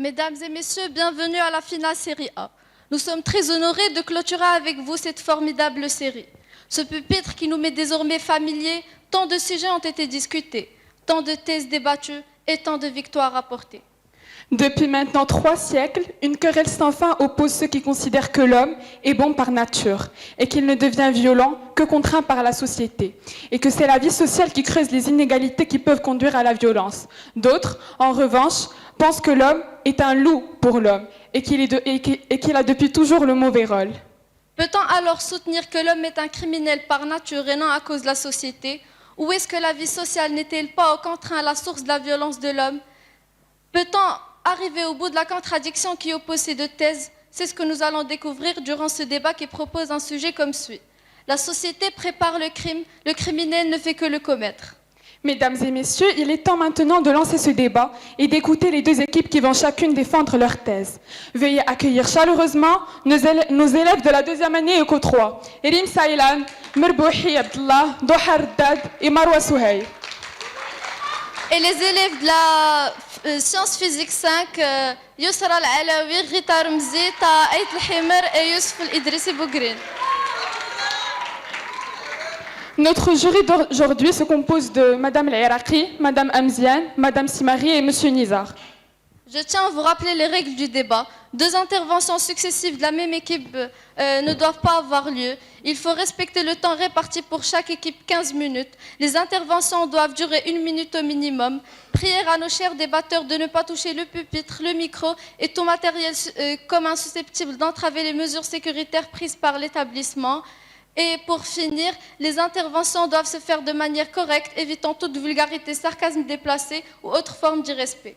Mesdames et messieurs, bienvenue à la finale Série A. Nous sommes très honorés de clôturer avec vous cette formidable série. Ce pupitre qui nous met désormais familiers, tant de sujets ont été discutés, tant de thèses débattues et tant de victoires rapportées. Depuis maintenant 3 siècles, une querelle sans fin oppose ceux qui considèrent que l'homme est bon par nature et qu'il ne devient violent que contraint par la société et que c'est la vie sociale qui creuse les inégalités qui peuvent conduire à la violence. D'autres, en revanche, pensent que l'homme est un loup pour l'homme et qu'il a depuis toujours le mauvais rôle. Peut-on alors soutenir que l'homme est un criminel par nature et non à cause de la société? Ou est-ce que la vie sociale n'est-elle pas au contraire la source de la violence de l'homme? Peut-on arriver au bout de la contradiction qui oppose ces deux thèses? C'est ce que nous allons découvrir durant ce débat qui propose un sujet comme suit. La société prépare le crime, le criminel ne fait que le commettre. Mesdames et messieurs, il est temps maintenant de lancer ce débat et d'écouter les deux équipes qui vont chacune défendre leur thèse. Veuillez accueillir chaleureusement nos élèves de la 2e année Eco 3, Rim Saïlan, Merbouhi Abdallah, Dohar Dad et Marwa Souhey. Et les élèves de la sciences physique 5, Yousra Al-Alawi, Rita Ramzi, Taït Al-Himer et Youssef Al-Idrissi Bougrine. Notre jury d'aujourd'hui se compose de Madame L'Iraqi, Madame Amziane, Madame Simari et Monsieur Nizar. Je tiens à vous rappeler les règles du débat. 2 interventions successives de la même équipe ne doivent pas avoir lieu. Il faut respecter le temps réparti pour chaque équipe 15 minutes. Les interventions doivent durer 1 minute au minimum. Prière à nos chers débatteurs de ne pas toucher le pupitre, le micro et tout matériel commun susceptible d'entraver les mesures sécuritaires prises par l'établissement. Et pour finir, les interventions doivent se faire de manière correcte, évitant toute vulgarité, sarcasme déplacé ou autre forme d'irrespect.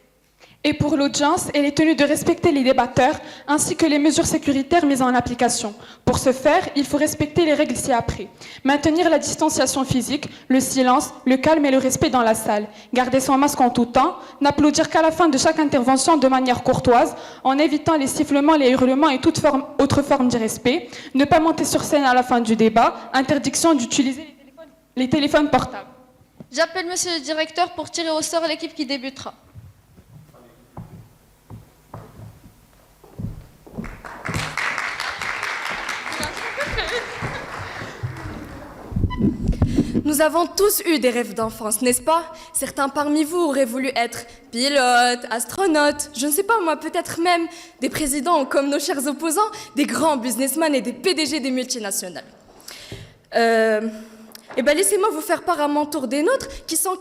Et pour l'audience, elle est tenue de respecter les débatteurs ainsi que les mesures sécuritaires mises en application. Pour ce faire, il faut respecter les règles ci-après. Maintenir la distanciation physique, le silence, le calme et le respect dans la salle. Garder son masque en tout temps. N'applaudir qu'à la fin de chaque intervention de manière courtoise, en évitant les sifflements, les hurlements et toute autre forme d'irrespect. Ne pas monter sur scène à la fin du débat. Interdiction d'utiliser les téléphones portables. J'appelle monsieur le directeur pour tirer au sort l'équipe qui débutera. Nous avons tous eu des rêves d'enfance, n'est-ce pas? Certains parmi vous auraient voulu être pilotes, astronautes, je ne sais pas moi, peut-être même des présidents ou comme nos chers opposants, des grands businessmen et des PDG des multinationales. Eh bien, laissez-moi vous faire part à mon tour des nôtres, qui sont,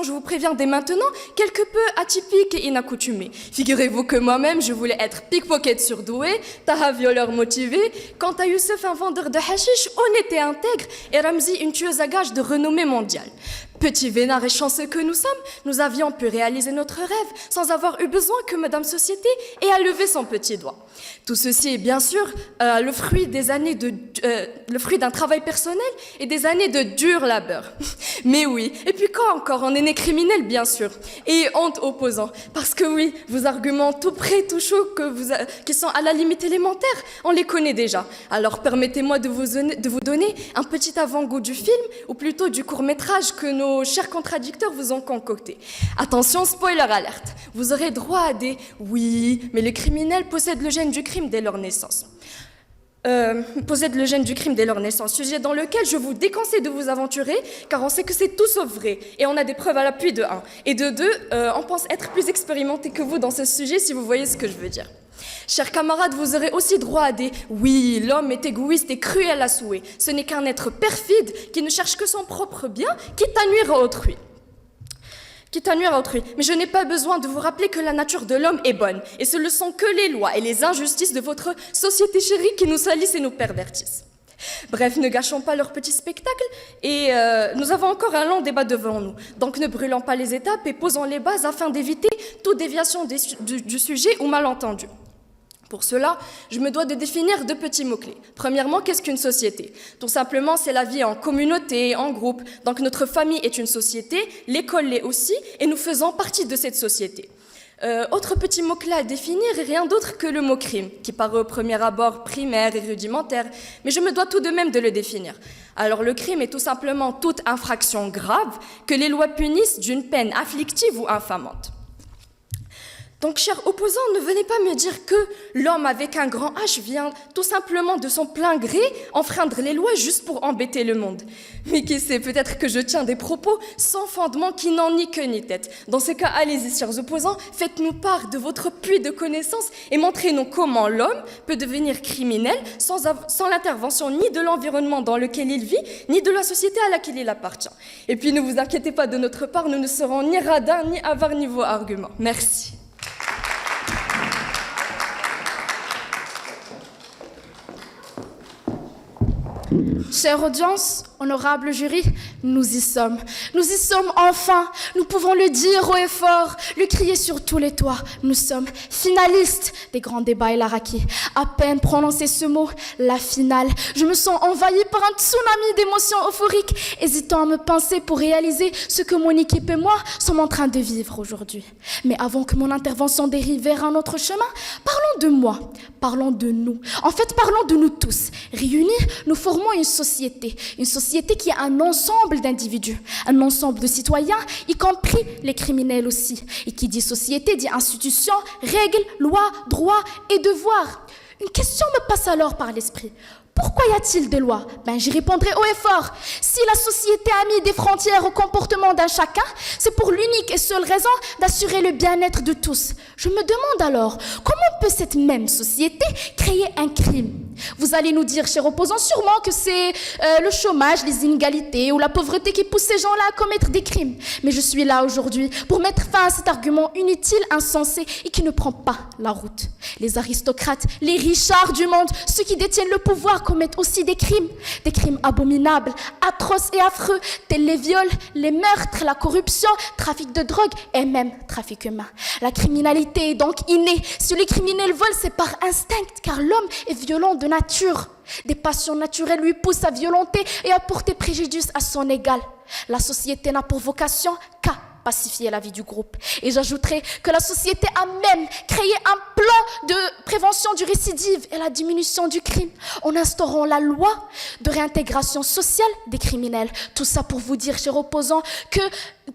je vous préviens dès maintenant, quelque peu atypiques et inaccoutumés. Figurez-vous que moi-même, je voulais être pickpocket surdoué, Taha violeur motivé, quant à Youssef, un vendeur de hashish honnête et intègre, et Ramzi, une tueuse à gages de renommée mondiale. Petits vénards et chanceux que nous sommes, nous avions pu réaliser notre rêve sans avoir eu besoin que Madame Société ait à lever son petit doigt. Tout ceci est bien sûr le fruit d'un travail personnel et des années de dur labeur. Mais oui, et puis quand encore, on est né criminel bien sûr, et honte opposant, parce que oui, vos arguments tout prêts, tout chauds, qui sont à la limite élémentaire, on les connaît déjà. Alors permettez-moi de vous donner un petit avant-goût du film, ou plutôt du court-métrage que nos chers contradicteurs vous ont concocté. Attention, spoiler alerte, vous aurez droit à des « oui, mais les criminels possèdent le gène du crime dès leur naissance ». Sujet dans lequel je vous déconseille de vous aventurer, car on sait que c'est tout sauf vrai, et on a des preuves à l'appui de 1. Et de 2, on pense être plus expérimenté que vous dans ce sujet, si vous voyez ce que je veux dire. Chers camarades, vous aurez aussi droit à des « oui, l'homme est égoïste et cruel à souhait. Ce n'est qu'un être perfide qui ne cherche que son propre bien, quitte à nuire à autrui. » Mais je n'ai pas besoin de vous rappeler que la nature de l'homme est bonne, et ce ne sont que les lois et les injustices de votre société chérie qui nous salissent et nous pervertissent. Bref, ne gâchons pas leur petit spectacle, et nous avons encore un long débat devant nous. Donc ne brûlons pas les étapes et posons les bases afin d'éviter toute déviation du sujet ou malentendu. Pour cela, je me dois de définir 2 petits mots-clés. Premièrement, qu'est-ce qu'une société? Tout simplement, c'est la vie en communauté, en groupe. Donc notre famille est une société, l'école l'est aussi, et nous faisons partie de cette société. Autre petit mot-clé à définir est rien d'autre que le mot crime, qui paraît au premier abord primaire et rudimentaire, mais je me dois tout de même de le définir. Alors le crime est tout simplement toute infraction grave que les lois punissent d'une peine afflictive ou infamante. Donc, chers opposants, ne venez pas me dire que l'homme avec un grand H vient tout simplement de son plein gré enfreindre les lois juste pour embêter le monde. Mais qui sait, peut-être que je tiens des propos sans fondement qui n'ont ni queue ni tête. Dans ce cas, allez-y, chers opposants, faites-nous part de votre puits de connaissances et montrez-nous comment l'homme peut devenir criminel sans l'intervention ni de l'environnement dans lequel il vit, ni de la société à laquelle il appartient. Et puis, ne vous inquiétez pas, de notre part, nous ne serons ni radins, ni avares ni vos arguments. Merci. Chère audience, honorable jury, nous y sommes. Nous y sommes enfin. Nous pouvons le dire haut et fort, le crier sur tous les toits. Nous sommes finalistes des grands débats El Araki. À peine prononcé ce mot, la finale. Je me sens envahie par un tsunami d'émotions euphoriques, hésitant à me pincer pour réaliser ce que mon équipe et moi sommes en train de vivre aujourd'hui. Mais avant que mon intervention dérive vers un autre chemin, parlons de moi, parlons de nous. En fait, parlons de nous tous. Réunis, nous formons une société qui est un ensemble d'individus, un ensemble de citoyens, y compris les criminels aussi. Et qui dit société dit institution, règles, lois, droits et devoirs. Une question me passe alors par l'esprit. Pourquoi y a-t-il des lois? J'y répondrai haut et fort. Si la société a mis des frontières au comportement d'un chacun, c'est pour l'unique et seule raison d'assurer le bien-être de tous. Je me demande alors, comment peut cette même société créer un crime? Vous allez nous dire, chers opposants, sûrement que c'est le chômage, les inégalités ou la pauvreté qui poussent ces gens-là à commettre des crimes. Mais je suis là aujourd'hui pour mettre fin à cet argument inutile, insensé et qui ne prend pas la route. Les aristocrates, les richards du monde, ceux qui détiennent le pouvoir commettent aussi des crimes abominables, atroces et affreux, tels les viols, les meurtres, la corruption, trafic de drogue et même trafic humain. La criminalité est donc innée. Si les criminels volent, c'est par instinct, car l'homme est violent de nature. Des passions naturelles lui poussent à violenter et à porter préjudice à son égal. La société n'a pour vocation qu'à pacifier la vie du groupe. Et j'ajouterai que la société a même créé un plan de prévention du récidive et la diminution du crime en instaurant la loi de réintégration sociale des criminels. Tout ça pour vous dire, chers opposants, que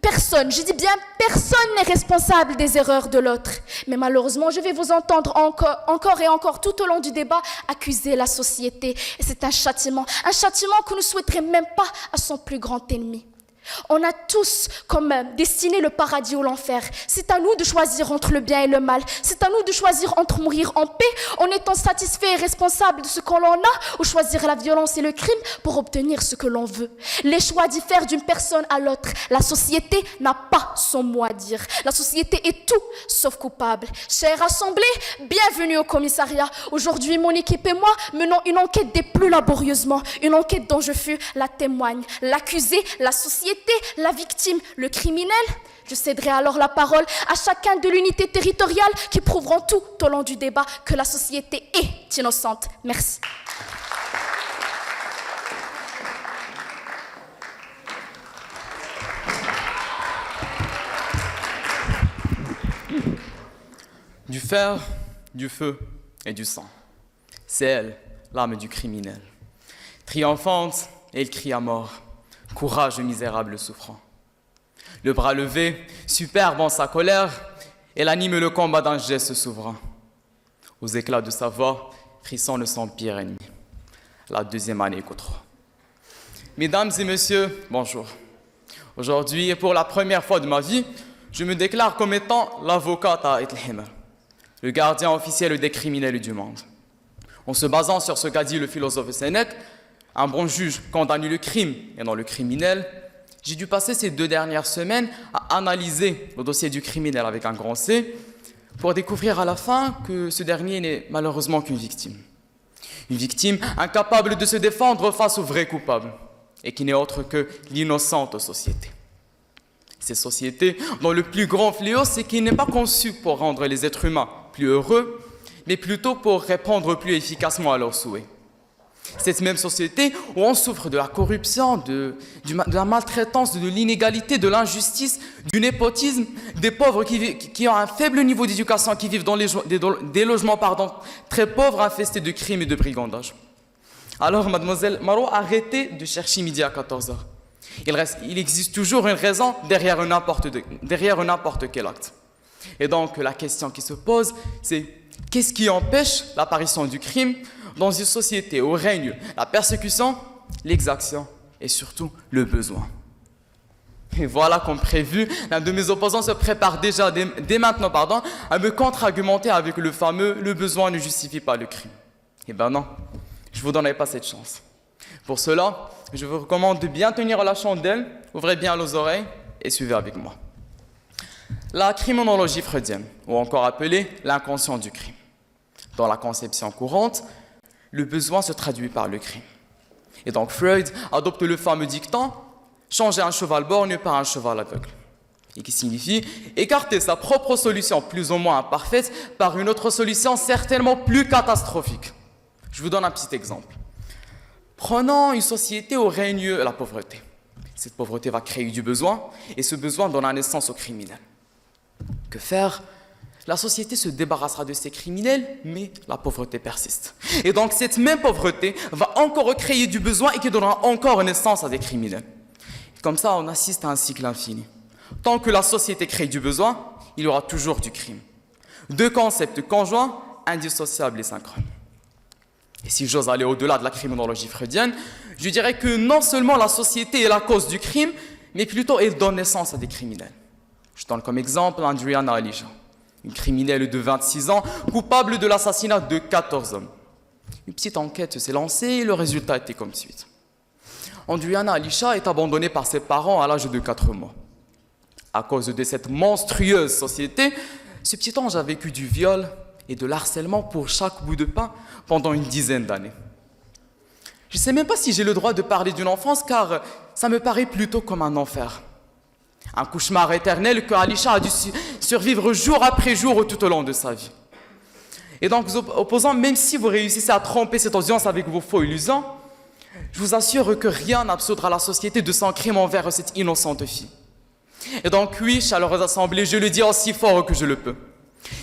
personne, je dis bien personne n'est responsable des erreurs de l'autre. Mais malheureusement, je vais vous entendre encore et encore tout au long du débat accuser la société. Et c'est un châtiment que ne souhaiterait même pas à son plus grand ennemi. On a tous comme destiné le paradis ou l'enfer. C'est à nous de choisir entre le bien et le mal. C'est à nous de choisir entre mourir en paix en étant satisfait et responsable de ce qu'on en a ou choisir la violence et le crime pour obtenir ce que l'on veut. Les choix diffèrent d'une personne à l'autre. La société n'a pas son mot à dire. La société est tout sauf coupable. Chère assemblée, bienvenue au commissariat. Aujourd'hui, mon équipe et moi menons une enquête des plus laborieusement. Une enquête dont je fus la témoigne. L'accusé, la société, la victime, le criminel. Je céderai alors la parole à chacun de l'unité territoriale qui prouveront tout au long du débat que la société est innocente. Merci. Du fer, du feu et du sang. C'est elle, l'âme du criminel. Triomphante, elle crie à mort. Courage misérable souffrant. Le bras levé, superbe en sa colère, elle anime le combat d'un geste souverain. Aux éclats de sa voix, frissonne son pire ennemi. La deuxième année qu'au trois. Mesdames et messieurs, bonjour. Aujourd'hui, et pour la première fois de ma vie, je me déclare comme étant l'avocat Ta'it al-Himar, le gardien officiel des criminels du monde. En se basant sur ce qu'a dit le philosophe Sénèque, un bon juge condamne le crime et non le criminel. J'ai dû passer ces 2 dernières semaines à analyser le dossier du criminel avec un grand C pour découvrir à la fin que ce dernier n'est malheureusement qu'une victime. Une victime incapable de se défendre face aux vrais coupables et qui n'est autre que l'innocente société. Ces sociétés dont le plus grand fléau, c'est qu'il n'est pas conçu pour rendre les êtres humains plus heureux, mais plutôt pour répondre plus efficacement à leurs souhaits. Cette même société où on souffre de la corruption, de la maltraitance, de l'inégalité, de l'injustice, du népotisme, des pauvres qui ont un faible niveau d'éducation, qui vivent dans des logements très pauvres, infestés de crimes et de brigandage. Alors, mademoiselle Maro, arrêtez de chercher midi à 14h. Il existe toujours une raison derrière n'importe quel acte. Et donc, la question qui se pose, c'est qu'est-ce qui empêche l'apparition du crime dans une société où règne la persécution, l'exaction et surtout le besoin? Et voilà, comme prévu, l'un de mes opposants se prépare déjà dès maintenant à me contre-argumenter avec le fameux « le besoin ne justifie pas le crime ». Eh ben non, je ne vous donnerai pas cette chance. Pour cela, je vous recommande de bien tenir la chandelle, ouvrez bien les oreilles et suivez avec moi. La criminologie freudienne, ou encore appelée l'inconscient du crime. Dans la conception courante, le besoin se traduit par le crime. Et donc Freud adopte le fameux dicton « changer un cheval borgne par un cheval aveugle », et qui signifie écarter sa propre solution plus ou moins imparfaite par une autre solution certainement plus catastrophique. Je vous donne un petit exemple. Prenons une société où règne la pauvreté. Cette pauvreté va créer du besoin, et ce besoin donnera naissance aux criminels. Que faire? La société se débarrassera de ces criminels, mais la pauvreté persiste. Et donc cette même pauvreté va encore créer du besoin et qui donnera encore naissance à des criminels. Comme ça, on assiste à un cycle infini. Tant que la société crée du besoin, il y aura toujours du crime. Deux concepts conjoints, indissociables et synchrones. Et si j'ose aller au-delà de la criminologie freudienne, je dirais que non seulement la société est la cause du crime, mais plutôt elle donne naissance à des criminels. Je donne comme exemple Andriana Alisha, une criminelle de 26 ans, coupable de l'assassinat de 14 hommes. Une petite enquête s'est lancée et le résultat était comme suit. Andriana Alisha est abandonnée par ses parents à l'âge de 4 mois. À cause de cette monstrueuse société, ce petit ange a vécu du viol et de l'harcèlement pour chaque bout de pain pendant une dizaine d'années. Je ne sais même pas si j'ai le droit de parler d'une enfance car ça me paraît plutôt comme un enfer. Un cauchemar éternel que Alisha a dû survivre jour après jour tout au long de sa vie. Et donc, opposants, même si vous réussissez à tromper cette audience avec vos faux illusions, je vous assure que rien n'absoudra la société de son crime envers cette innocente fille. Et donc, oui, chaleureuse assemblée, je le dis aussi fort que je le peux.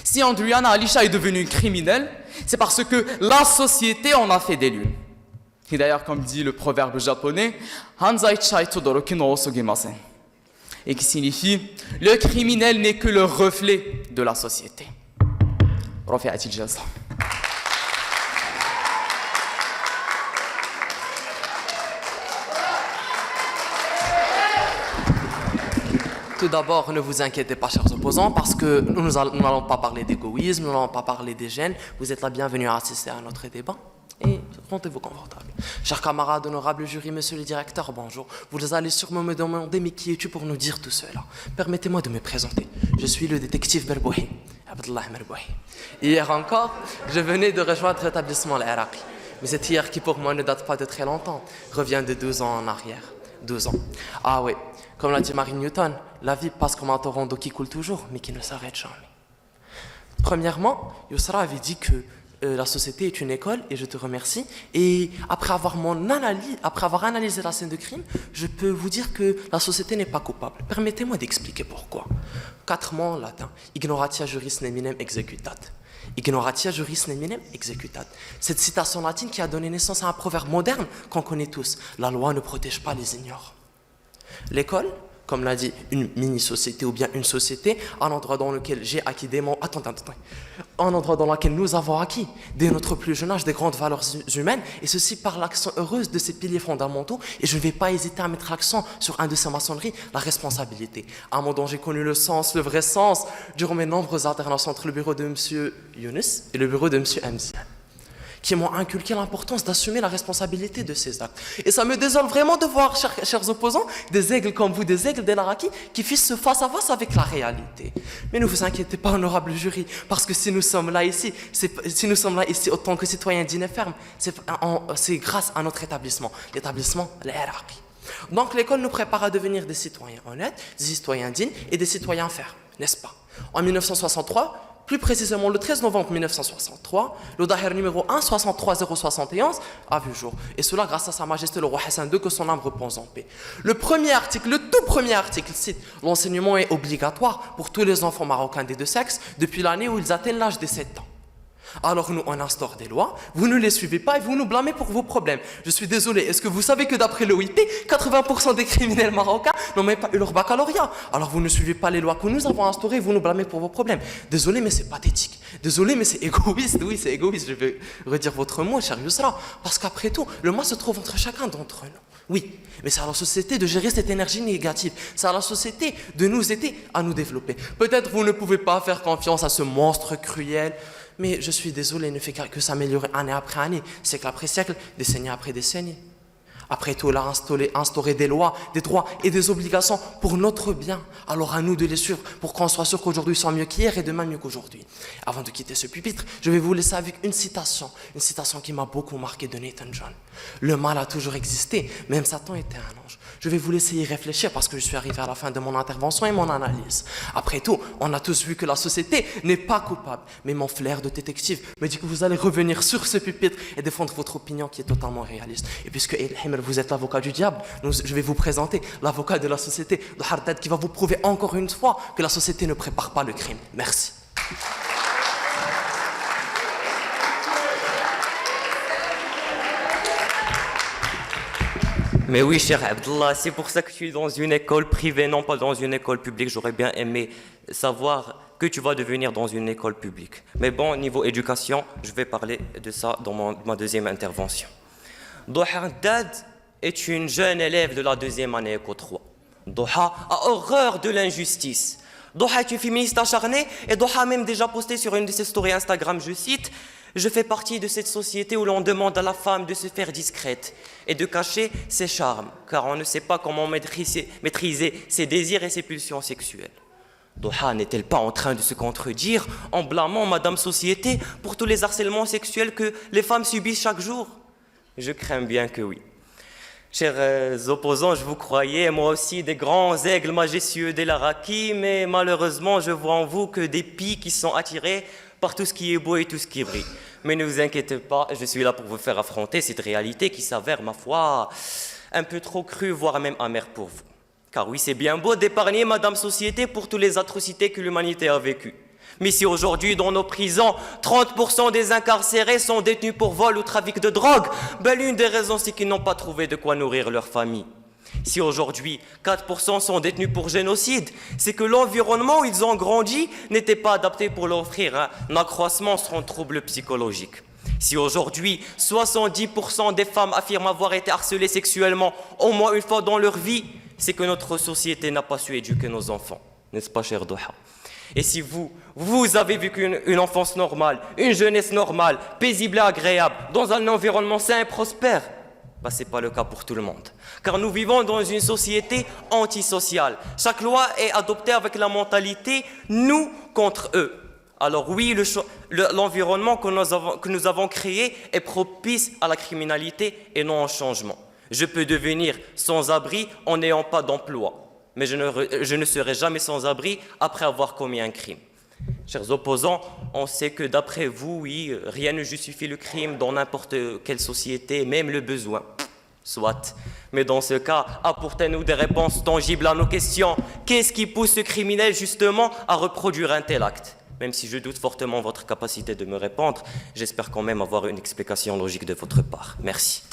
Si Andriana Alisha est devenue une criminelle, c'est parce que la société en a fait des lunes. Et d'ailleurs, comme dit le proverbe japonais, Hanzai chai todoroki no osogimasen, et qui signifie le criminel n'est que le reflet de la société. Rafi'atil jaza. Tout d'abord, ne vous inquiétez pas, chers opposants, parce que nous n'allons pas parler d'égoïsme, nous n'allons pas parler des gènes. Vous êtes la bienvenue à assister à notre débat. Et sentez-vous confortable. Chers camarades, honorable jury, monsieur le directeur, bonjour. Vous allez sûrement me demander, mais qui es-tu pour nous dire tout cela? Permettez-moi de me présenter. Je suis le détective Merbouhi, Abdullah Merbouhi. Hier encore, je venais de rejoindre l'établissement l'Iraqi. Mais cette hier qui pour moi ne date pas de très longtemps, revient de 12 ans en arrière. 12 ans. Ah oui, comme l'a dit Marie Newton, la vie passe comme un torrent d'eau qui coule toujours, mais qui ne s'arrête jamais. Premièrement, Yousra avait dit que la société est une école, et je te remercie. Et après avoir analysé la scène de crime, je peux vous dire que la société n'est pas coupable. Permettez-moi d'expliquer pourquoi. 4 mots en latin. Ignoratia juris neminem executat. Ignoratia juris neminem executat. Cette citation latine qui a donné naissance à un proverbe moderne qu'on connaît tous. La loi ne protège pas les ignorants. L'école, comme l'a dit une mini-société ou bien une société, un endroit dans lequel j'ai acquis des mots. Un endroit dans lequel nous avons acquis, dès notre plus jeune âge, des grandes valeurs humaines, et ceci par l'action heureuse de ces piliers fondamentaux. Et je ne vais pas hésiter à mettre l'accent sur un de ces maçonneries, la responsabilité. Un mot dont j'ai connu le sens, le vrai sens, durant mes nombreuses alternances entre le bureau de M. Younes et le bureau de M. Hamzian, qui m'ont inculqué l'importance d'assumer la responsabilité de ces actes. Et ça me désole vraiment de voir, chers opposants, des aigles comme vous, des aigles d'El-Araki, qui fissent face à face avec la réalité. Mais ne vous inquiétez pas, honorable jury, parce que si nous sommes là ici autant que citoyens dignes et fermes, c'est grâce à notre établissement, l'établissement l'El-Araki. Donc l'école nous prépare à devenir des citoyens honnêtes, des citoyens dignes et des citoyens fermes, n'est-ce pas? En 1963, plus précisément le 13 novembre 1963, le Dahir numéro 163071 a vu jour. Et cela grâce à Sa Majesté le roi Hassan II, que son âme repose en paix. Le tout premier article cite « L'enseignement est obligatoire pour tous les enfants marocains des deux sexes depuis l'année où ils atteignent l'âge de 7 ans ». Alors nous, on instaure des lois, vous ne les suivez pas et vous nous blâmez pour vos problèmes. Je suis désolé, est-ce que vous savez que d'après l'OIT, 80% des criminels marocains n'ont même pas eu leur baccalauréat? Alors vous ne suivez pas les lois que nous avons instaurées et vous nous blâmez pour vos problèmes. Désolé, mais c'est pathétique. Désolé, mais c'est égoïste. Oui, c'est égoïste, je vais redire votre mot, cher Yousra. Parce qu'après tout, le mal se trouve entre chacun d'entre nous. Oui, mais c'est à la société de gérer cette énergie négative. C'est à la société de nous aider à nous développer. Peut-être vous ne pouvez pas faire confiance à ce monstre cruel, mais je suis désolé, il ne fait que s'améliorer année après année, siècle après siècle, décennie après décennie. Après tout, il a instauré des lois, des droits et des obligations pour notre bien. Alors à nous de les suivre pour qu'on soit sûr qu'aujourd'hui sont mieux qu'hier et demain mieux qu'aujourd'hui. Avant de quitter ce pupitre, je vais vous laisser avec une citation qui m'a beaucoup marqué de Nathan John. Le mal a toujours existé, même Satan était un ange. Je vais vous laisser y réfléchir parce que je suis arrivé à la fin de mon intervention et mon analyse. Après tout, on a tous vu que la société n'est pas coupable. Mais mon flair de détective me dit que vous allez revenir sur ce pupitre et défendre votre opinion qui est totalement réaliste. Et puisque vous êtes l'avocat du diable, je vais vous présenter l'avocat de la société, le Hardad, qui va vous prouver encore une fois que la société ne prépare pas le crime. Merci. Mais oui, cher Abdullah, c'est pour ça que tu es dans une école privée, non pas dans une école publique. J'aurais bien aimé savoir que tu vas devenir dans une école publique. Mais bon, niveau éducation, je vais parler de ça dans ma deuxième intervention. Doha Haddad est une jeune élève de la deuxième année Éco 3. Doha a horreur de l'injustice. Doha est une féministe acharnée et Doha a même déjà posté sur une de ses stories Instagram, je cite, « Je fais partie de cette société où l'on demande à la femme de se faire discrète et de cacher ses charmes, car on ne sait pas comment maîtriser ses désirs et ses pulsions sexuelles. » Doha n'est-elle pas en train de se contredire en blâmant Madame Société pour tous les harcèlements sexuels que les femmes subissent chaque jour? Je crains bien que oui. Chers opposants, je vous croyais, moi aussi, des grands aigles majestueux de l'Araki, mais malheureusement, je vois en vous que des pies qui sont attirés par tout ce qui est beau et tout ce qui brille. Mais ne vous inquiétez pas, je suis là pour vous faire affronter cette réalité qui s'avère, ma foi, un peu trop crue, voire même amère pour vous. Car oui, c'est bien beau d'épargner Madame Société pour toutes les atrocités que l'humanité a vécues. Mais si aujourd'hui, dans nos prisons, 30% des incarcérés sont détenus pour vol ou trafic de drogue, ben l'une des raisons, c'est qu'ils n'ont pas trouvé de quoi nourrir leur famille. Si aujourd'hui, 4% sont détenus pour génocide, c'est que l'environnement où ils ont grandi n'était pas adapté pour leur offrir un accroissement sans troubles psychologiques. Si aujourd'hui, 70% des femmes affirment avoir été harcelées sexuellement au moins une fois dans leur vie, c'est que notre société n'a pas su éduquer nos enfants. N'est-ce pas, cher Doha? Et si vous avez vécu une enfance normale, une jeunesse normale, paisible et agréable, dans un environnement sain et prospère, ben, ce n'est pas le cas pour tout le monde. Car nous vivons dans une société antisociale. Chaque loi est adoptée avec la mentalité « nous contre eux ». Alors oui, l'environnement que nous avons créé est propice à la criminalité et non au changement. Je peux devenir sans-abri en n'ayant pas d'emploi. Mais je ne serai jamais sans abri après avoir commis un crime. Chers opposants, on sait que d'après vous, oui, rien ne justifie le crime dans n'importe quelle société, même le besoin. Soit. Mais dans ce cas, apportez-nous des réponses tangibles à nos questions. Qu'est-ce qui pousse ce criminel justement à reproduire un tel acte? Même si je doute fortement votre capacité de me répondre, j'espère quand même avoir une explication logique de votre part. Merci.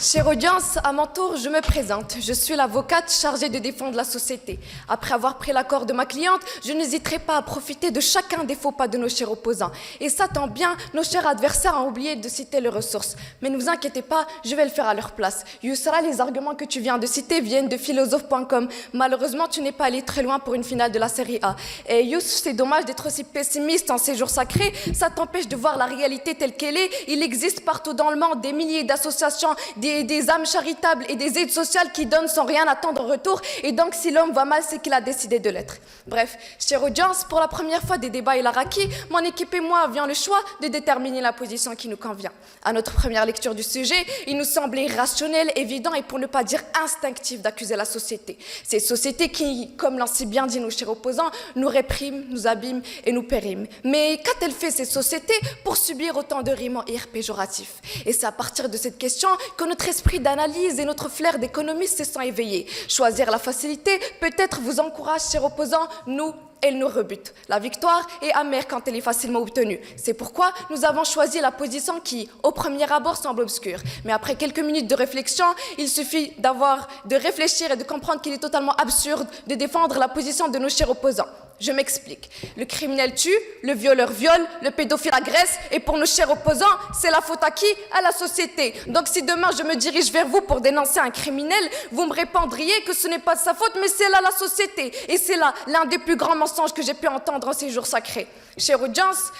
Chère audience, à mon tour, je me présente. Je suis l'avocate chargée de défendre la société. Après avoir pris l'accord de ma cliente, je n'hésiterai pas à profiter de chacun des faux pas de nos chers opposants. Et ça tombe bien, nos chers adversaires ont oublié de citer leurs ressources. Mais ne vous inquiétez pas, je vais le faire à leur place. Yousra, les arguments que tu viens de citer viennent de philosophe.com. Malheureusement, tu n'es pas allé très loin pour une finale de la série A. Et Youss, c'est dommage d'être aussi pessimiste en ces jours sacrés. Ça t'empêche de voir la réalité telle qu'elle est. Il existe partout dans le monde des milliers d'associations, des âmes charitables et des aides sociales qui donnent sans rien attendre en retour. Et donc, si l'homme va mal, c'est qu'il a décidé de l'être. Bref, chère audience, pour la première fois des débats et l'Araki, mon équipe et moi avions le choix de déterminer la position qui nous convient. À notre première lecture du sujet, il nous semblait rationnel, évident et pour ne pas dire instinctif d'accuser la société. Ces sociétés qui, comme l'ont si bien dit nos chers opposants, nous répriment, nous abîment et nous périment. Mais qu'a-t-elle fait ces sociétés pour subir autant de rimes en ir péjoratifs? Et c'est à partir de cette question que notre notre esprit d'analyse et notre flair d'économiste se sont éveillés. Choisir la facilité peut-être vous encourage, chers opposants, nous, elle nous rebute. La victoire est amère quand elle est facilement obtenue. C'est pourquoi nous avons choisi la position qui, au premier abord, semble obscure. Mais après quelques minutes de réflexion, il suffit de réfléchir et de comprendre qu'il est totalement absurde de défendre la position de nos chers opposants. Je m'explique. Le criminel tue, le violeur viole, le pédophile agresse, et pour nos chers opposants, c'est la faute à qui? À la société. Donc si demain je me dirige vers vous pour dénoncer un criminel, vous me répondriez que ce n'est pas de sa faute, mais c'est là la société. Et c'est là l'un des plus grands mensonges que j'ai pu entendre en ces jours sacrés. Chère audience,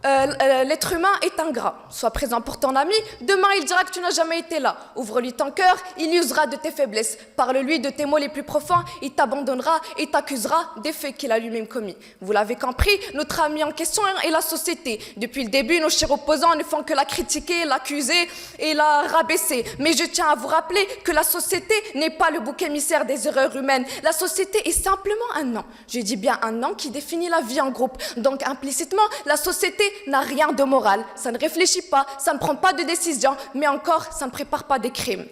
l'être humain est ingrat. Sois présent pour ton ami, demain il dira que tu n'as jamais été là. Ouvre-lui ton cœur, il usera de tes faiblesses. Parle-lui de tes mots les plus profonds, il t'abandonnera et t'accusera des faits qu'il a lui-même commis. Vous l'avez compris, notre ami en question est la société. Depuis le début, nos chers opposants ne font que la critiquer, l'accuser et la rabaisser. Mais je tiens à vous rappeler que la société n'est pas le bouc émissaire des erreurs humaines. La société est simplement un nom. Je dis bien un nom qui définit la vie en groupe. Donc implicitement, la société n'a rien de moral, ça ne réfléchit pas, ça ne prend pas de décision, mais encore, ça ne prépare pas des crimes.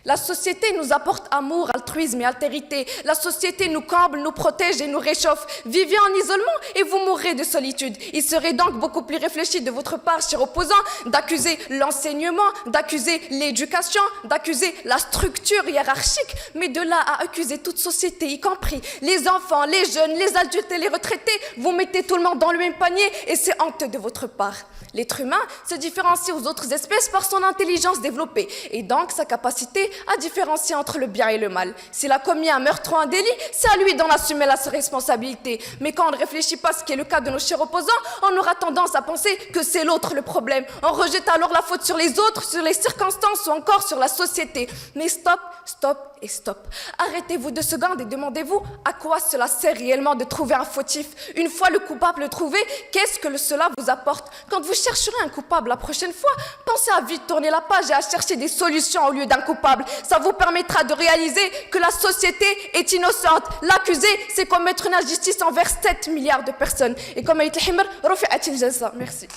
La société nous apporte amour, altruisme et altérité. La société nous comble, nous protège et nous réchauffe. Vivez en isolement et vous mourrez de solitude. Il serait donc beaucoup plus réfléchi de votre part, chers opposants, d'accuser l'enseignement, d'accuser l'éducation, d'accuser la structure hiérarchique, mais de là à accuser toute société, y compris les enfants, les jeunes, les adultes et les retraités, vous mettez tout le monde dans le même panier et c'est honteux de votre part. L'être humain se différencie aux autres espèces par son intelligence développée et donc sa capacité à différencier entre le bien et le mal. S'il a commis un meurtre ou un délit, c'est à lui d'en assumer la responsabilité. Mais quand on ne réfléchit pas, ce qui est le cas de nos chers opposants, on aura tendance à penser que c'est l'autre le problème. On rejette alors la faute sur les autres, sur les circonstances ou encore sur la société. Mais stop, stop et stop. Arrêtez-vous 2 secondes et demandez-vous à quoi cela sert réellement de trouver un fautif. Une fois le coupable trouvé, qu'est-ce que cela vous apporte? Quand vous chercherez un coupable la prochaine fois, pensez à vite tourner la page et à chercher des solutions au lieu d'un coupable. Ça vous permettra de réaliser que la société est innocente. L'accusé, c'est commettre une injustice envers 7 milliards de personnes. Et comme a dit Himr, rufi'at al-jalsa. Merci.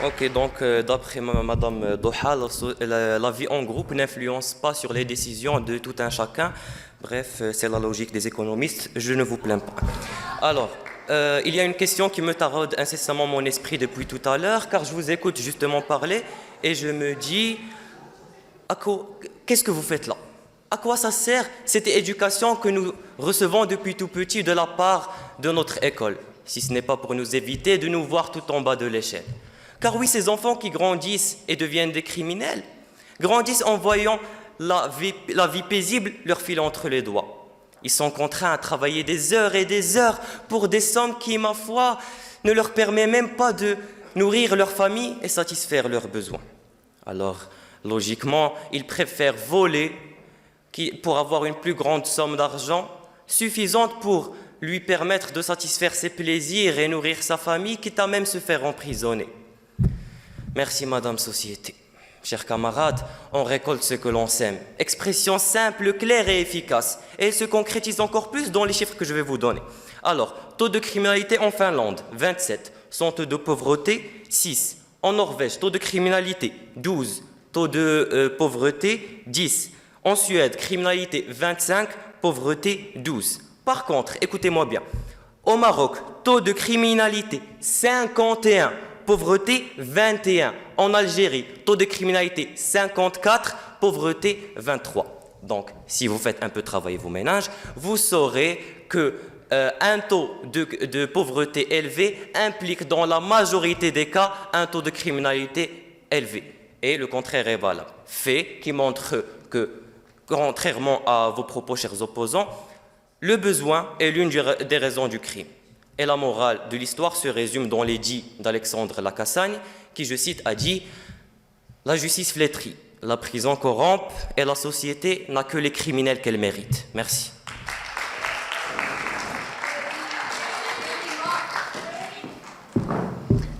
Ok, donc d'après Madame Doha, la vie en groupe n'influence pas sur les décisions de tout un chacun. Bref, c'est la logique des économistes, je ne vous plains pas. Alors, il y a une question qui me taraude incessamment mon esprit depuis tout à l'heure, car je vous écoute justement parler et je me dis, qu'est-ce que vous faites là? À quoi ça sert cette éducation que nous recevons depuis tout petit de la part de notre école, si ce n'est pas pour nous éviter de nous voir tout en bas de l'échelle? Car oui, ces enfants qui grandissent et deviennent des criminels, grandissent en voyant la vie paisible leur filer entre les doigts. Ils sont contraints à travailler des heures et des heures pour des sommes qui, ma foi, ne leur permettent même pas de nourrir leur famille et satisfaire leurs besoins. Alors, logiquement, ils préfèrent voler pour avoir une plus grande somme d'argent suffisante pour lui permettre de satisfaire ses plaisirs et nourrir sa famille, quitte à même se faire emprisonner. Merci, Madame Société. Chers camarades, on récolte ce que l'on sème. Expression simple, claire et efficace. Et elle se concrétise encore plus dans les chiffres que je vais vous donner. Alors, taux de criminalité en Finlande, 27. Son taux de pauvreté, 6. En Norvège, taux de criminalité, 12. Taux de pauvreté, 10. En Suède, criminalité, 25. Pauvreté, 12. Par contre, écoutez-moi bien. Au Maroc, taux de criminalité, 51. Pauvreté 21. En Algérie, taux de criminalité 54, pauvreté 23. Donc, si vous faites un peu travailler vos ménages, vous saurez que un taux de pauvreté élevé implique dans la majorité des cas un taux de criminalité élevé. Et le contraire est valable. Fait qui montre que, contrairement à vos propos, chers opposants, le besoin est l'une des raisons du crime. Et la morale de l'histoire se résume dans les dits d'Alexandre Lacassagne, qui, je cite, a dit « La justice flétrit, la prison corrompt et la société n'a que les criminels qu'elle mérite. » Merci.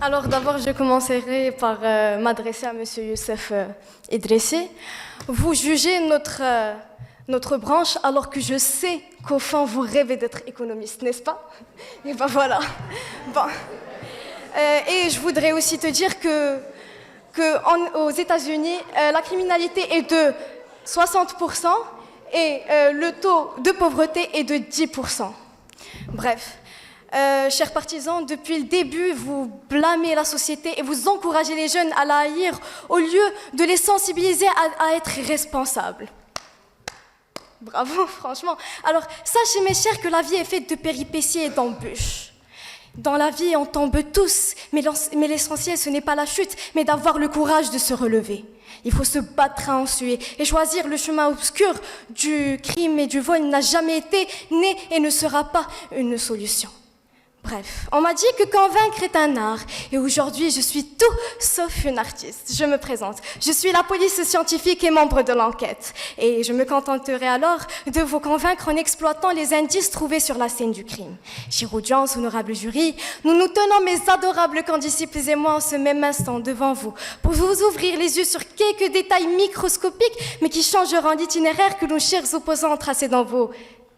Alors d'abord, je commencerai par m'adresser à M. Youssef Idrissi. Vous jugez notre branche alors que je sais qu'au fond vous rêvez d'être économiste, n'est-ce pas? Et ben voilà. Bon. Et je voudrais aussi te dire aux États-Unis, la criminalité est de 60% et le taux de pauvreté est de 10%. Bref, chers partisans, depuis le début, vous blâmez la société et vous encouragez les jeunes à la haïr au lieu de les sensibiliser à être responsables. Bravo, franchement. Alors, sachez mes chers que la vie est faite de péripéties et d'embûches. Dans la vie, on tombe tous, mais l'essentiel, ce n'est pas la chute, mais d'avoir le courage de se relever. Il faut se battre à en suer et choisir le chemin obscur du crime et du vol n'a jamais été, n'est et ne sera pas une solution. Bref, on m'a dit que convaincre est un art et aujourd'hui je suis tout sauf une artiste. Je me présente, je suis la police scientifique et membre de l'enquête et je me contenterai alors de vous convaincre en exploitant les indices trouvés sur la scène du crime. Chère audience, honorable jury, nous nous tenons mes adorables condisciples et moi en ce même instant devant vous pour vous ouvrir les yeux sur quelques détails microscopiques mais qui changeront l'itinéraire que nos chers opposants ont tracé dans vos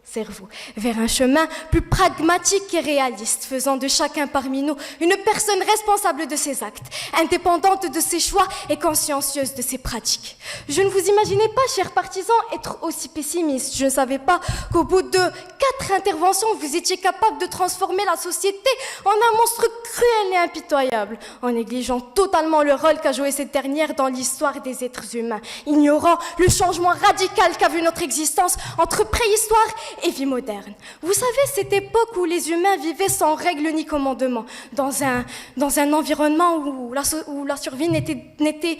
cerveau, vers un chemin plus pragmatique et réaliste, faisant de chacun parmi nous une personne responsable de ses actes, indépendante de ses choix et consciencieuse de ses pratiques. Je ne vous imaginais pas, chers partisans, être aussi pessimiste. Je ne savais pas qu'au bout de 4 interventions, vous étiez capable de transformer la société en un monstre cruel et impitoyable, en négligeant totalement le rôle qu'a joué cette dernière dans l'histoire des êtres humains, ignorant le changement radical qu'a vu notre existence entre préhistoire et vie moderne. Vous savez, cette époque où les humains vivaient sans règles ni commandements, dans un environnement où la survie n'était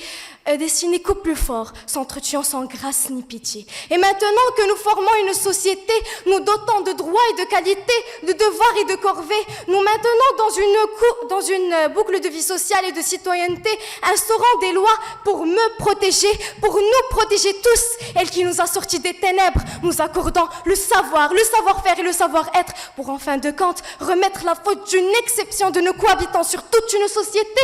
destinée qu'au plus fort, s'entretuant sans grâce ni pitié. Et maintenant que nous formons une société, nous dotant de droits et de qualités, de devoirs et de corvées, nous maintenons dans une boucle de vie sociale et de citoyenneté, instaurant des lois pour me protéger, pour nous protéger tous, elle qui nous a sortis des ténèbres, nous accordant le savoir-faire et le savoir-être, pour en fin de compte remettre la faute d'une exception de nos cohabitants sur toute une société.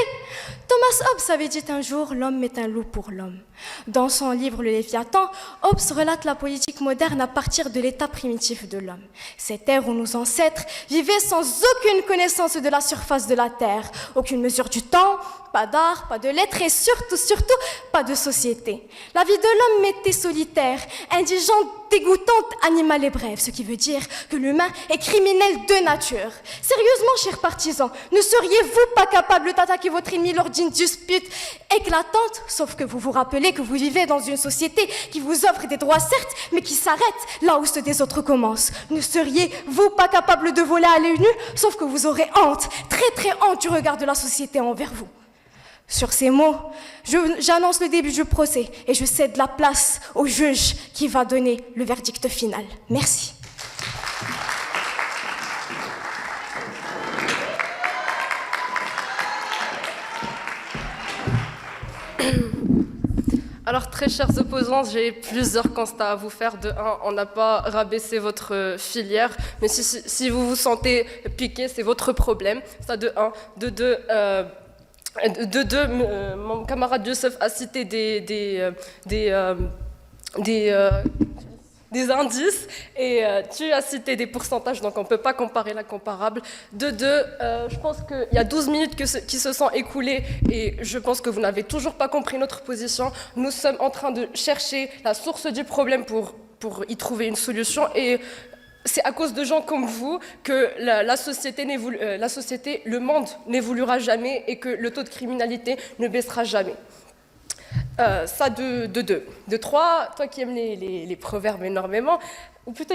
Thomas Hobbes avait dit un jour « L'homme est un loup pour l'homme ». Dans son livre Le Léviathan, Hobbes relate la politique moderne à partir de l'état primitif de l'homme. Cette ère où nos ancêtres vivaient sans aucune connaissance de la surface de la terre, aucune mesure du temps, pas d'art, pas de lettres et surtout, pas de société. La vie de l'homme était solitaire, indigente, dégoûtante, animale et brève, ce qui veut dire que l'humain est criminel de nature. Sérieusement, chers partisans, ne seriez-vous pas capable d'attaquer votre ennemi lors d'une dispute éclatante, sauf que vous vous rappelez que vous vivez dans une société qui vous offre des droits certes, mais qui s'arrête là où ceux des autres commencent. Ne seriez-vous pas capable de voler à l'œil nu, sauf que vous aurez honte, très très honte du regard de la société envers vous. Sur ces mots, j'annonce le début du procès et je cède la place au juge qui va donner le verdict final. Merci. Alors, très chers opposants, j'ai plusieurs constats à vous faire. De un, on n'a pas rabaissé votre filière, mais si vous vous sentez piqué, c'est votre problème. Ça, de un. De deux, mon camarade Youssef a cité des indices et tu as cité des pourcentages, donc on ne peut pas comparer l'incomparable. De deux, je pense qu'il y a 12 minutes qui se sont écoulées et je pense que vous n'avez toujours pas compris notre position. Nous sommes en train de chercher la source du problème pour y trouver une solution et c'est à cause de gens comme vous que la société, le monde n'évoluera jamais et que le taux de criminalité ne baissera jamais. Ça de deux. De trois, toi qui aimes les proverbes énormément, ou plutôt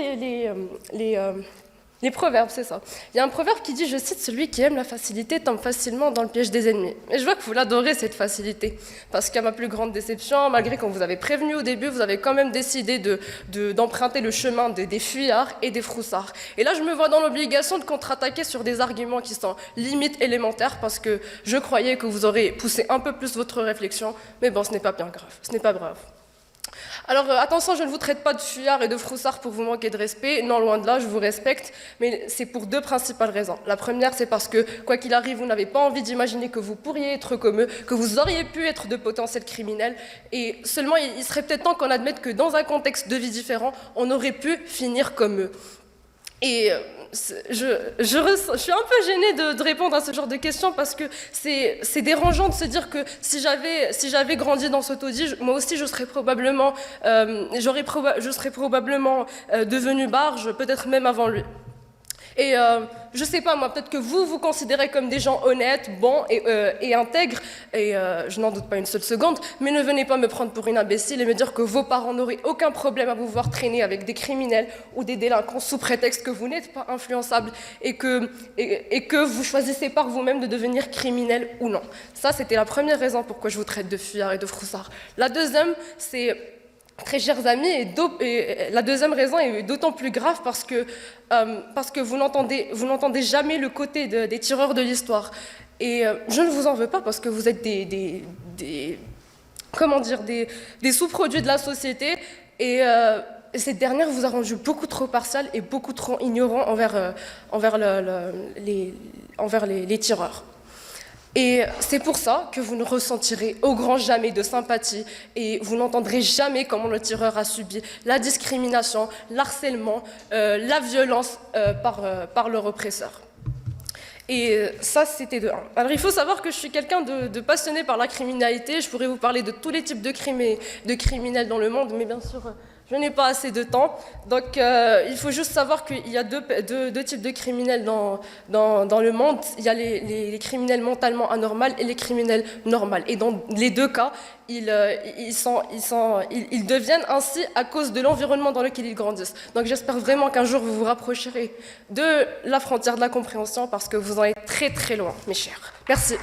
les proverbes, c'est ça. Il y a un proverbe qui dit, je cite, celui qui aime la facilité tombe facilement dans le piège des ennemis. Et je vois que vous l'adorez, cette facilité. Parce qu'à ma plus grande déception, malgré qu'on vous avait prévenu au début, vous avez quand même décidé d'emprunter le chemin des fuyards et des froussards. Et là, je me vois dans l'obligation de contre-attaquer sur des arguments qui sont limite élémentaires, parce que je croyais que vous aurez poussé un peu plus votre réflexion. Mais bon, ce n'est pas bien grave. Ce n'est pas grave. Alors attention, je ne vous traite pas de fuyard et de froussard pour vous manquer de respect, non loin de là, je vous respecte, mais c'est pour deux principales raisons. La première, c'est parce que, quoi qu'il arrive, vous n'avez pas envie d'imaginer que vous pourriez être comme eux, que vous auriez pu être de potentiels criminels, et seulement il serait peut-être temps qu'on admette que dans un contexte de vie différent, on aurait pu finir comme eux. Et je suis un peu gênée de répondre à ce genre de questions parce que c'est dérangeant de se dire que si j'avais grandi dans ce taudis, moi aussi je serais probablement, devenue barge, peut-être même avant lui. Et je sais pas, moi, peut-être que vous considérez comme des gens honnêtes, bons et intègres, et je n'en doute pas une seule seconde, mais ne venez pas me prendre pour une imbécile et me dire que vos parents n'auraient aucun problème à vous voir traîner avec des criminels ou des délinquants sous prétexte que vous n'êtes pas influençable et que vous choisissez par vous-même de devenir criminel ou non. Ça, c'était la première raison pourquoi je vous traite de fuyards et de froussards. La deuxième, c'est... Très chers amis, et la deuxième raison est d'autant plus grave parce que vous n'entendez jamais le côté des tireurs de l'histoire. Et je ne vous en veux pas parce que vous êtes des sous-produits de la société et cette dernière vous a rendu beaucoup trop partial et beaucoup trop ignorant envers les tireurs. Et c'est pour ça que vous ne ressentirez au grand jamais de sympathie et vous n'entendrez jamais comment le tireur a subi la discrimination, l'harcèlement, la violence par leur oppresseur. Et ça, c'était de 1. Alors, il faut savoir que je suis quelqu'un de passionné par la criminalité. Je pourrais vous parler de tous les types de crimes et de criminels dans le monde, mais bien sûr... Je n'ai pas assez de temps, donc il faut juste savoir qu'il y a deux types de criminels dans le monde. Il y a les criminels mentalement anormaux et les criminels normaux. Et dans les deux cas, ils deviennent ainsi à cause de l'environnement dans lequel ils grandissent. Donc j'espère vraiment qu'un jour vous vous rapprocherez de la frontière de la compréhension parce que vous en êtes très très loin, mes chers. Merci.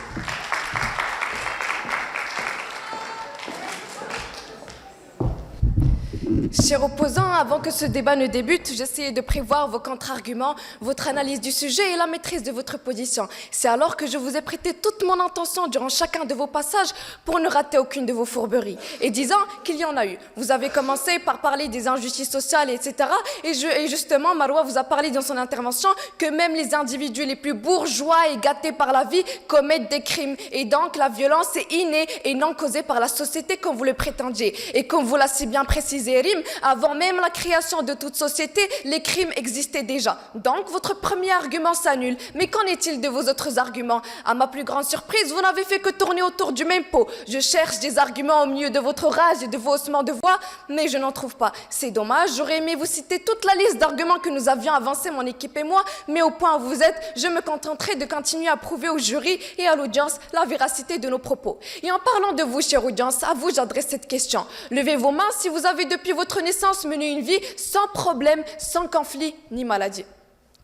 Chers opposants, avant que ce débat ne débute, j'essayais de prévoir vos contre-arguments, votre analyse du sujet et la maîtrise de votre position. C'est alors que je vous ai prêté toute mon intention durant chacun de vos passages pour ne rater aucune de vos fourberies. Et disant qu'il y en a eu. Vous avez commencé par parler des injustices sociales, etc. Et justement, Maroua vous a parlé dans son intervention que même les individus les plus bourgeois et gâtés par la vie commettent des crimes. Et donc, la violence est innée et non causée par la société comme vous le prétendiez. Et comme vous l'a si bien précisé, Rim, avant même la création de toute société, les crimes existaient déjà. Donc, votre premier argument s'annule. Mais qu'en est-il de vos autres arguments? À ma plus grande surprise, vous n'avez fait que tourner autour du même pot. Je cherche des arguments au milieu de votre rage et de vos haussements de voix, mais je n'en trouve pas. C'est dommage, j'aurais aimé vous citer toute la liste d'arguments que nous avions avancés, mon équipe et moi, mais au point où vous êtes, je me contenterai de continuer à prouver au jury et à l'audience la véracité de nos propos. Et en parlant de vous, chère audience, à vous j'adresse cette question. Levez vos mains si vous avez depuis votre naissance mené une vie sans problème, sans conflit ni maladie.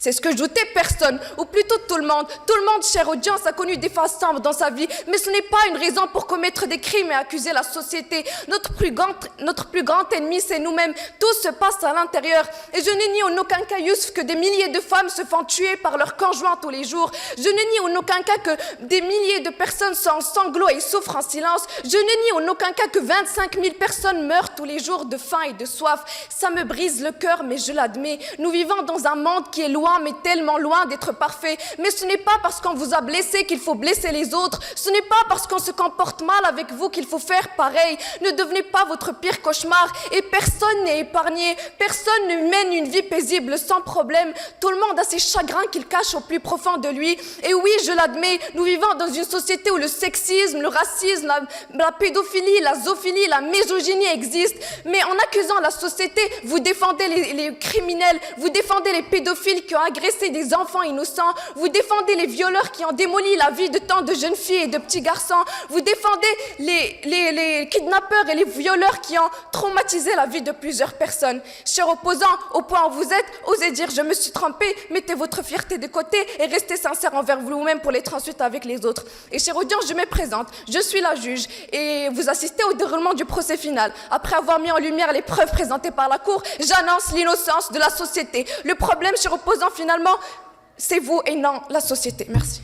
C'est ce que je doutais, personne, ou plutôt tout le monde. Tout le monde, chère audience, a connu des phases sombres dans sa vie, mais ce n'est pas une raison pour commettre des crimes et accuser la société. Notre plus grand ennemi, c'est nous-mêmes. Tout se passe à l'intérieur. Et je n'ai ni en aucun cas, Yousf, que des milliers de femmes se font tuer par leurs conjoints tous les jours. Je n'ai ni en aucun cas que des milliers de personnes sont en sanglots et souffrent en silence. Je n'ai ni en aucun cas que 25 000 personnes meurent tous les jours de faim et de soif. Ça me brise le cœur, mais je l'admets. Nous vivons dans un monde qui est loin, mais tellement loin d'être parfait. Mais ce n'est pas parce qu'on vous a blessé qu'il faut blesser les autres. Ce n'est pas parce qu'on se comporte mal avec vous qu'il faut faire pareil. Ne devenez pas votre pire cauchemar. Et personne n'est épargné. Personne ne mène une vie paisible sans problème. Tout le monde a ses chagrins qu'il cache au plus profond de lui. Et oui, je l'admets, nous vivons dans une société où le sexisme, le racisme, la pédophilie, la zoophilie, la misogynie existent. Mais en accusant la société, vous défendez les criminels, vous défendez les pédophiles qui ont agressé des enfants innocents, vous défendez les violeurs qui ont démoli la vie de tant de jeunes filles et de petits garçons, vous défendez les kidnappeurs et les violeurs qui ont traumatisé la vie de plusieurs personnes. Chers opposants, au point où vous êtes, osez dire je me suis trompé, mettez votre fierté de côté et restez sincères envers vous-même pour l'être ensuite avec les autres. Et chère audience, je me présente, je suis la juge et vous assistez au déroulement du procès final. Après avoir mis en lumière les preuves présentées par la cour, j'annonce l'innocence de la société. Le problème, chers opposants, finalement, c'est vous et non la société. Merci.